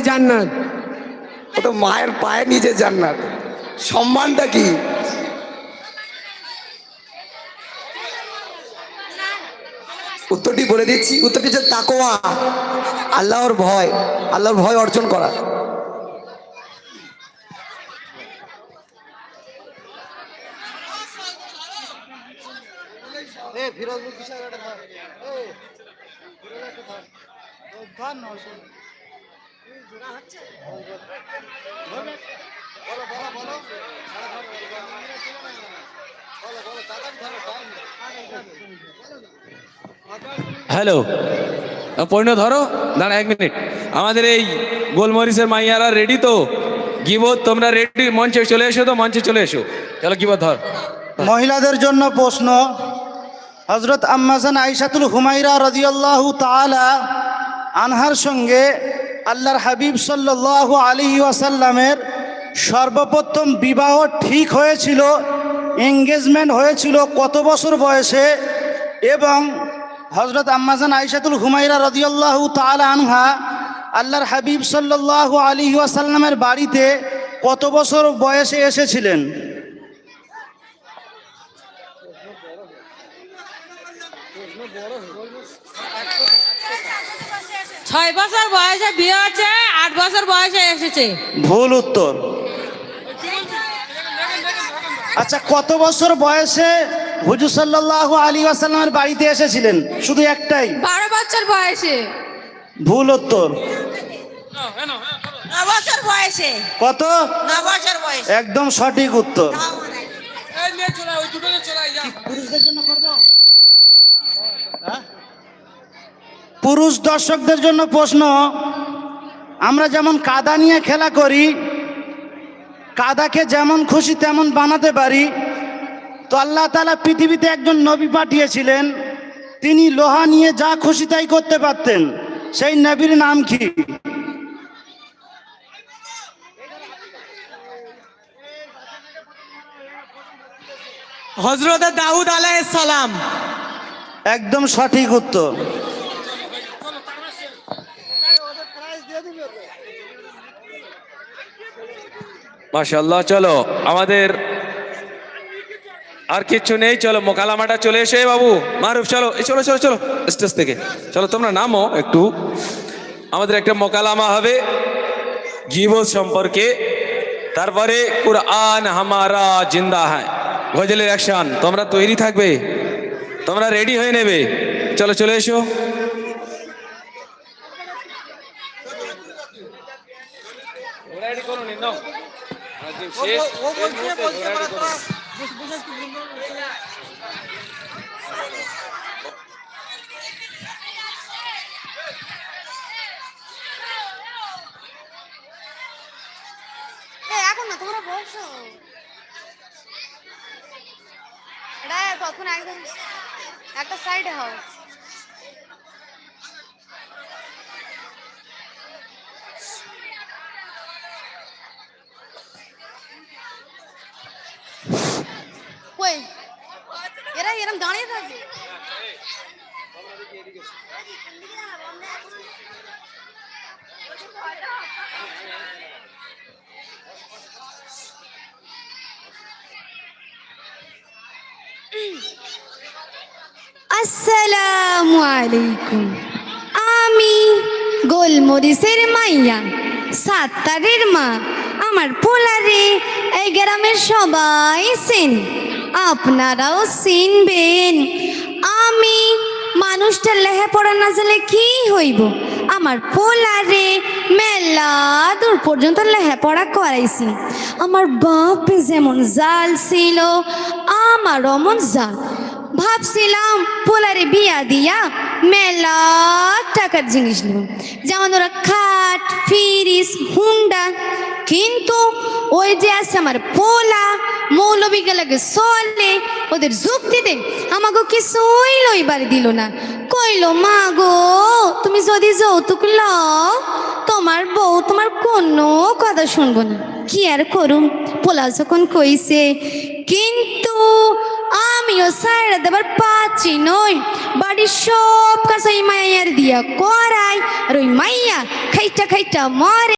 জান্নাত। ও তো মায়ের পায়ে নিজে জান্নাত, সম্মানটা কি? উত্তরটি বলে দিচ্ছি, উত্তরটি হচ্ছে তাকওয়া, আল্লাহর ভয়, আল্লাহর ভয় অর্জন করা। হ্যালো, পরিণত ধরো, দাঁড়া 1 মিনিট। আমাদের এই গোলমরিচের মাইয়ারা রেডি তো? গিবত তোমরা রেডি? মঞ্চে চলে এসো, তো মঞ্চে চলে এসো। চলো গিবত ধর। মহিলাদের জন্য প্রশ্ন। হযরত আম্মাজান আয়েশাতুল হুমায়রা রাদিয়াল্লাহু তাআলা আনহার সঙ্গে আল্লাহর হাবিব সাল্লাল্লাহু আলাইহি ওয়াসাল্লামের সর্বপ্রথম বিবাহ ঠিক হয়েছিল, এঙ্গেজমেন্ট হয়েছিল কত বছর বয়সে? এবং হযরত আম্মাজান আয়েশাতুল হুমায়রা রাদিয়াল্লাহু তাআলা আনহা আল্লাহর হাবিব সাল্লাল্লাহু আলাইহি ওয়াসাল্লামের বাড়িতে কত বছর বয়সে এসেছিলেন? 6 বছর বয়সে বিয়ে হচ্ছে, 8 বছর বয়সে এসেছে। ভুল উত্তর। আচ্ছা, কত বছর বয়সে হুজুর সাল্লাল্লাহু আলাইহি ওয়াসাল্লামের বাড়িতে এসেছিলেন? শুধু একটাই। 12 বছর বয়সে। ভুল উত্তর। 9 বছর বয়সে। কত? 9 বছর বয়সে। একদম সঠিক উত্তর। পুরুষদের জন্য করব? পুরুষ দর্শকদের জন্য প্রশ্ন। আমরা যেমন কাদা নিয়ে খেলা করি, কাদাকে যেমন খুশি তেমন বানাতে পারি, তো আল্লাহ তাআলা পৃথিবীতে একজন নবী পাঠিয়েছিলেন, তিনি লোহা নিয়ে যা খুশি তাই করতে পারতেন। সেই নবীর নাম কি? হযরত দাউদ আলাইহিস সালাম। একদম সঠিক উত্তর। মাশাআল্লাহ। চলো, আমাদের আর কিচ্ছু নেই, চলো মোকালামাটা চলে এসে বাবু মারুফ, চলো চলো চলো চলো স্টেজ থেকে চলো, তোমরা নামো একটু। আমাদের একটা মোকালামা হবে গীবত সম্পর্কে, তারপরে কুরআন হামারা জিন্দা হ্যায় গজলের অ্যাকশন। তোমরা তৈরি থাকবে, তোমরা রেডি হয়ে নেবে। চলো চলে এসো। এখন না, তোমরা বসো। এটা তখন একদম একটা সাইডে হও। কই এরা এরকম দাঁড়িয়ে থাকে? আসসালামু আলাইকুম। আমি গোলমরিচের মাইয়া, সাত্তারের মা। আমার পোলারে এই গ্রামের সবাই চেনে, আপনারাও চিনবেন। আমি মানুষটা লেখাপড়া না জানলে কি হইব, আমার পোলারে মেলা দূর পর্যন্ত লেখাপড়া করাইছি। আমার বাপ যেমন জাল ছিল, আমার অমন জাল। ভাবছিলাম পোলারে বিয়া দিয়া মেলা টাকার জিনিস নেব, যেমন ওরা খাট, ফ্রিজ, হুন্ডা। কিন্তু ওই যে আছে আমার পোলা, মৌলবীকে লাগে চলে, ওদের যুক্তিতে আমাকে কিছুই লইবার দিল না। কইলো, মা গো তুমি যদি যৌতুক লও, তোমার বউ তোমার কোনো কথা শুনবো না। কি আর করুম, পোলা যখন কইছে। কিন্তু আমিও সাইড়া দেবার পাচ্ছি নই, বাড়ির সব কাছে মাইয়ার দিয়া করাই, আর ওই মাইয়া খাইটা খাইটা মরে।